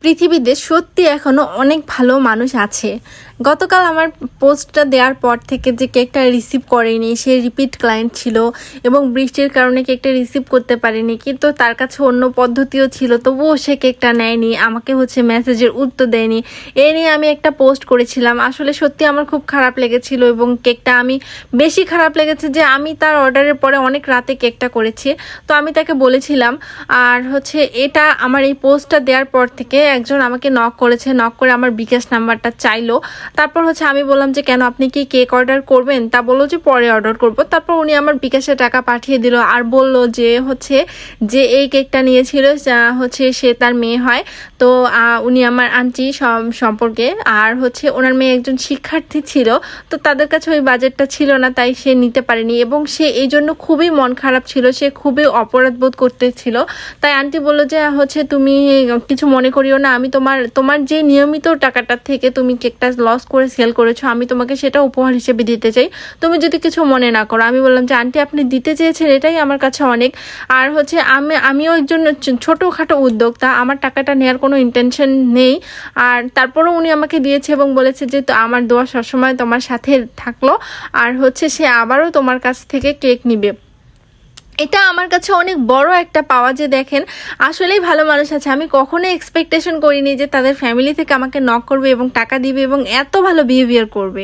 পৃথিবীতে সত্যি এখনো অনেক ভালো মানুষ আছে। গতকাল আমার পোস্টটা দেওয়ার পর থেকে যে কেকটা রিসিভ করেনি, সে রিপিট ক্লায়েন্ট ছিল এবং বৃষ্টির কারণে কেকটা রিসিভ করতে পারেনি, কিন্তু তার কাছে অন্য পদ্ধতিও ছিল, তবুও সে কেকটা নেয়নি, আমাকে মেসেজের উত্তর দেয়নি। এ নিয়ে আমি একটা পোস্ট করেছিলাম। আসলে সত্যি আমার খুব খারাপ লেগেছিল এবং কেকটা আমি বেশি খারাপ লেগেছে যে আমি তার অর্ডারের পরে অনেক রাতে কেকটা করেছি। তো আমি তাকে বলেছিলাম। আর এটা আমার এই পোস্টটা দেওয়ার পর থেকে একজন আমাকে নক করেছে, নক করে আমার বিকাশ নাম্বারটা চাইলো। তারপর আমি বললাম যে কেন, আপনি কি কেক অর্ডার করবেন? তা বললো যে পরে অর্ডার করব। তারপর উনি আমার বিকাশে টাকা পাঠিয়ে দিল আর বলল যে যে এই কেকটা নিয়েছিল সে তার মেয়ে হয়। তো উনি আমার আন্টি সম্পর্কে। আর ওনার মেয়ে একজন শিক্ষার্থী ছিল, তো তাদের কাছে ওই বাজেটটা ছিল না, তাই সে নিতে পারেনি এবং সে এই জন্য খুবই মন খারাপ ছিল, সে খুবই অপরাধ বোধ করতেছিল। তাই আন্টি বললো যে তুমি কিছু মনে করিও না, আমি তোমার যে নিয়মিত টাকাটার থেকে তুমি কেকটা লস করে সেল করেছো, আমি তোমাকে সেটা উপহার হিসেবে দিতে চাই, তুমি যদি কিছু মনে না করো। আমি বললাম যে আন্টি, আপনি দিতে চেয়েছেন, এটাই আমার কাছে অনেক। আর আমিও একজন ছোটোখাটো উদ্যোক্তা, আমার টাকাটা নেওয়ার কোনো ইন্টেনশন নেই। আর তারপরেও উনি আমাকে দিয়েছে এবং বলেছে যে আমার দোয়া সবসময় তোমার সাথে থাকলো। আর সে আবারও তোমার কাছ থেকে কেক নিবে। এটা আমার কাছে অনেক বড় একটা পাওয়া, যে দেখেন আসলেই ভালো মানুষ আছে। আমি কখনোই এক্সপেকটেশন করিনি যে তাদের ফ্যামিলি থেকে আমাকে নক করবে এবং টাকা দিবে এবং এত ভালো বিহেভিয়ার করবে।